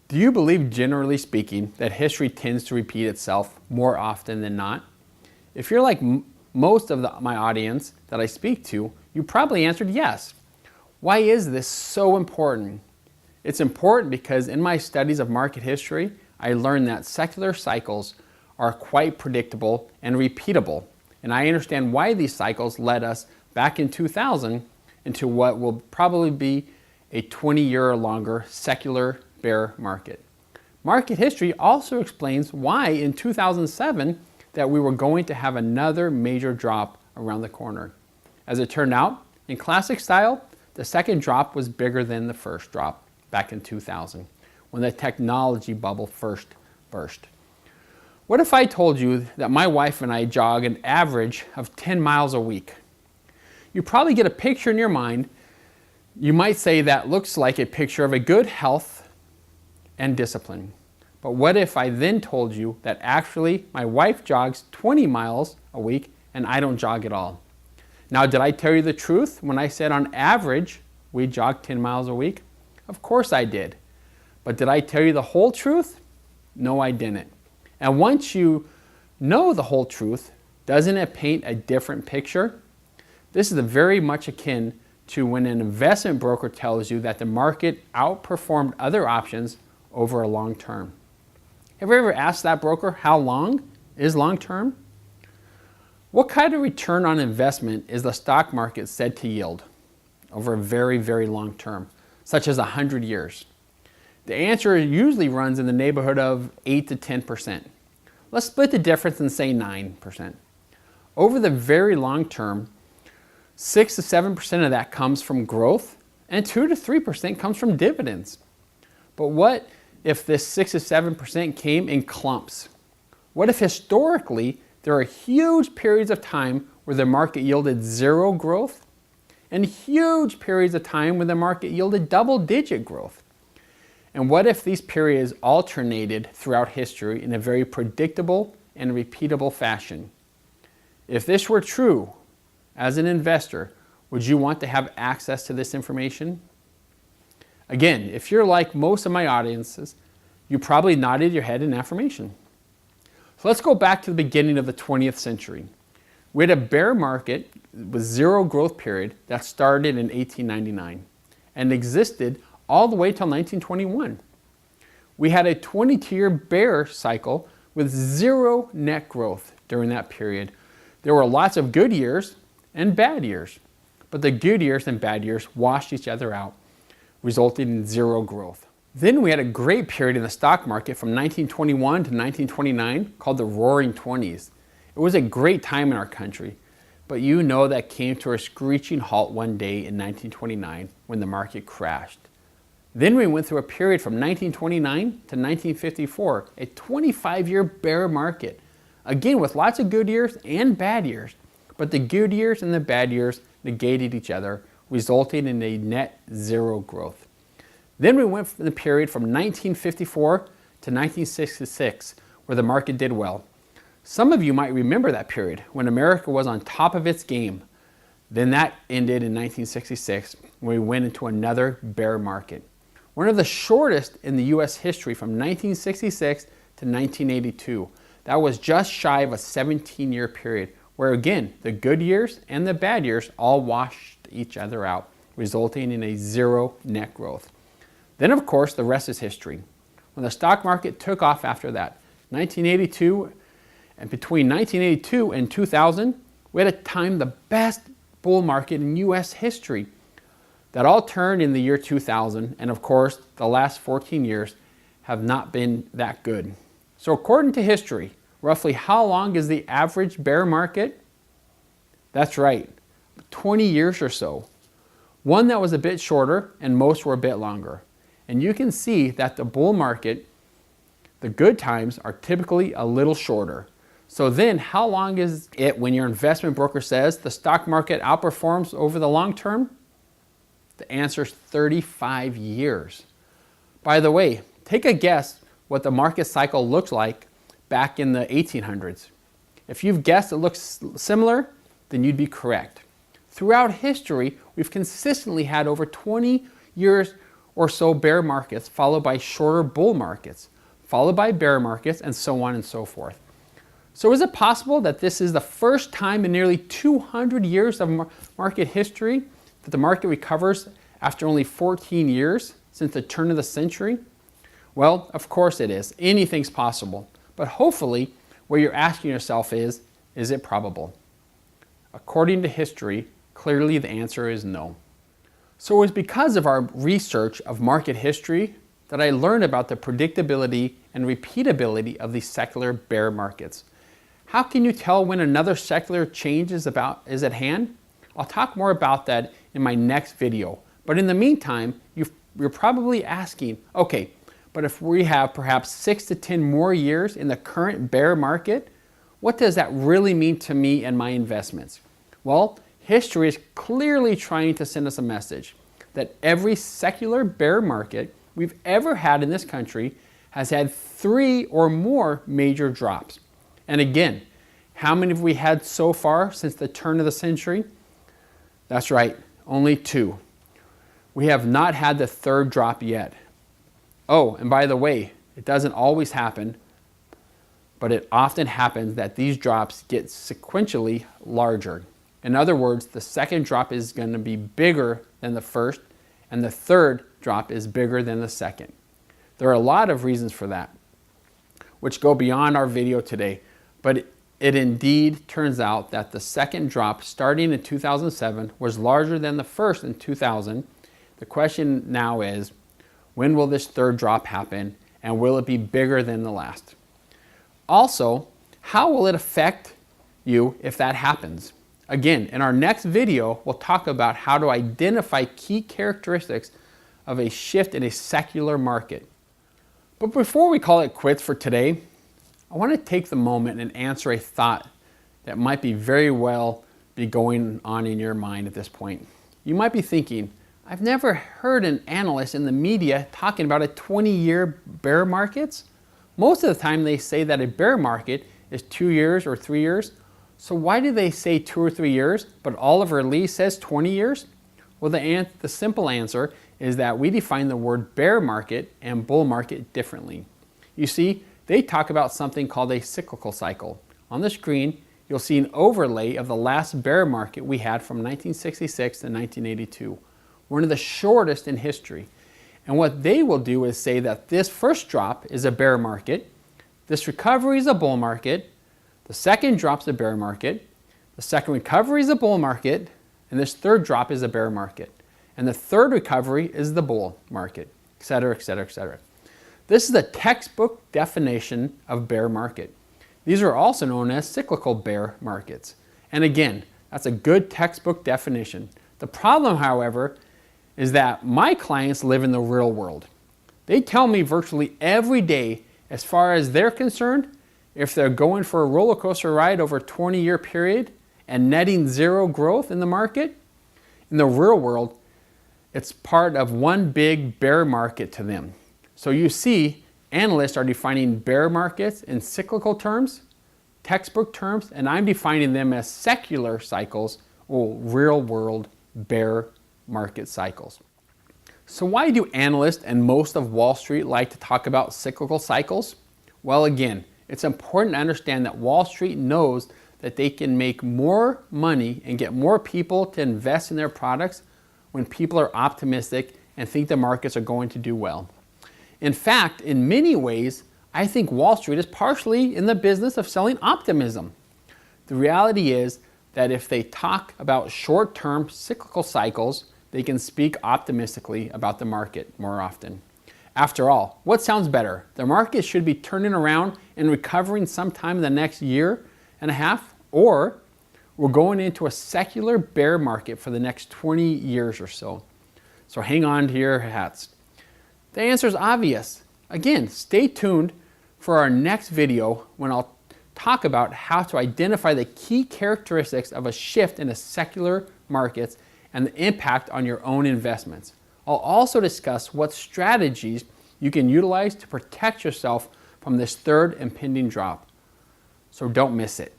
Do you believe, generally speaking, that history tends to repeat itself more often than not? If you're like most of my audience that I speak to, you probably answered yes. Why is this so important? It's important because in my studies of market history, I learned that secular cycles are quite predictable and repeatable. And I understand why these cycles led us back in 2000 into what will probably be a 20-year or longer secular bear market. Market history also explains why in 2007 that we were going to have another major drop around the corner. As it turned out, in classic style, the second drop was bigger than the first drop back in 2000, when the technology bubble first burst. What if I told you that my wife and I jog an average of 10 miles a week? You probably get a picture in your mind. You might say that looks like a picture of a good health and discipline. But what if I then told you that actually my wife jogs 20 miles a week and I don't jog at all? Now, did I tell you the truth when I said on average we jog 10 miles a week? Of course I did. But did I tell you the whole truth? No, I didn't. And once you know the whole truth, doesn't it paint a different picture? This is very much akin to when an investment broker tells you that the market outperformed other options over a long term. Have you ever asked that broker how long is long term? What kind of return on investment is the stock market said to yield over a very, very long term, such as 100 years? The answer usually runs in the neighborhood of 8 to 10%. Let's split the difference and say 9%. Over the very long term, 6 to 7% of that comes from growth and 2 to 3% comes from dividends. But what if this 6 to 7% came in clumps? What if historically there are huge periods of time where the market yielded zero growth and huge periods of time when the market yielded double-digit growth? And what if these periods alternated throughout history in a very predictable and repeatable fashion? If this were true, as an investor, would you want to have access to this information? Again, if you're like most of my audiences, you probably nodded your head in affirmation. So let's go back to the beginning of the 20th century. We had a bear market with zero growth period that started in 1899 and existed all the way till 1921. We had a 22-year bear cycle with zero net growth during that period. There were lots of good years and bad years, but the good years and bad years washed each other out, resulting in zero growth. Then we had a great period in the stock market from 1921 to 1929 called the Roaring Twenties. It was a great time in our country, but you know that came to a screeching halt one day in 1929 when the market crashed. Then we went through a period from 1929 to 1954, a 25-year bear market, again with lots of good years and bad years, but the good years and the bad years negated each other, resulting in a net zero growth. Then we went from the period from 1954 to 1966, where the market did well. Some of you might remember that period when America was on top of its game. Then that ended in 1966, when we went into another bear market. One of the shortest in the U.S. history from 1966 to 1982. That was just shy of a 17-year period, where again, the good years and the bad years all washed each other out, resulting in a zero net growth. Then, of course, the rest is history. When the stock market took off after that, 1982, and between 1982 and 2000, we had a time the best bull market in U.S. history. That all turned in the year 2000, and of course, the last 14 years have not been that good. So according to history, roughly how long is the average bear market? That's right, 20 years or so. One that was a bit shorter, and most were a bit longer. And you can see that the bull market, the good times, are typically a little shorter. So then how long is it when your investment broker says the stock market outperforms over the long term? The answer is 35 years. By the way, take a guess what the market cycle looked like back in the 1800s. If you've guessed it looks similar, then you'd be correct. Throughout history, we've consistently had over 20 years or so bear markets, followed by shorter bull markets, followed by bear markets, and so on and so forth. So is it possible that this is the first time in nearly 200 years of market history that the market recovers after only 14 years since the turn of the century? Well, of course it is. Anything's possible. But hopefully, what you're asking yourself is it probable? According to history, clearly the answer is no. So it was because of our research of market history that I learned about the predictability and repeatability of these secular bear markets. How can you tell when another secular change is at hand? I'll talk more about that in my next video. But in the meantime, you're probably asking, okay, but if we have perhaps 6 to 10 more years in the current bear market, what does that really mean to me and my investments? Well, history is clearly trying to send us a message that every secular bear market we've ever had in this country has had 3 or more major drops. And again, how many have we had so far since the turn of the century? That's right, only 2. We have not had the 3rd drop yet. Oh, and by the way, it doesn't always happen, but it often happens that these drops get sequentially larger. In other words, the 2nd drop is going to be bigger than the 1st, and the 3rd drop is bigger than the 2nd. There are a lot of reasons for that, which go beyond our video today, but it indeed turns out that the 2nd drop starting in 2007 was larger than the 1st in 2000. The question now is, when will this 3rd drop happen, and will it be bigger than the last? Also, how will it affect you if that happens? Again, in our next video, we'll talk about how to identify key characteristics of a shift in a secular market. But before we call it quits for today, I want to take the moment and answer a thought that might be very well be going on in your mind at this point. You might be thinking, I've never heard an analyst in the media talking about a 20-year bear markets. Most of the time they say that a bear market is 2 years or 3 years. So why do they say 2 or 3 years, but Oliver Lee says 20 years? Well, the simple answer is that we define the word bear market and bull market differently. You see, they talk about something called a cyclical cycle. On the screen, you'll see an overlay of the last bear market we had from 1966 to 1982, one of the shortest in history. And what they will do is say that this first drop is a bear market, this recovery is a bull market, the 2nd drop is a bear market, the 2nd recovery is a bull market, and this 3rd drop is a bear market. And the 3rd recovery is the bull market, etc., etc., etc. This is a textbook definition of bear market. These are also known as cyclical bear markets. And again, that's a good textbook definition. The problem, however, is that my clients live in the real world. They tell me virtually every day, as far as they're concerned, if they're going for a roller coaster ride over a 20-year period and netting 0 growth in the market, in the real world, it's part of one big bear market to them. So you see, analysts are defining bear markets in cyclical terms, textbook terms, and I'm defining them as secular cycles or real world bear market cycles. So why do analysts and most of Wall Street like to talk about cyclical cycles? Well, again, it's important to understand that Wall Street knows that they can make more money and get more people to invest in their products when people are optimistic and think the markets are going to do well. In fact, in many ways, I think Wall Street is partially in the business of selling optimism. The reality is that if they talk about short-term cyclical cycles, they can speak optimistically about the market more often. After all, what sounds better? The market should be turning around and recovering sometime in the next year and a half, or we're going into a secular bear market for the next 20 years or so. So hang on to your hats. The answer is obvious. Again, stay tuned for our next video when I'll talk about how to identify the key characteristics of a shift in the secular markets and the impact on your own investments. I'll also discuss what strategies you can utilize to protect yourself from this 3rd impending drop. So don't miss it.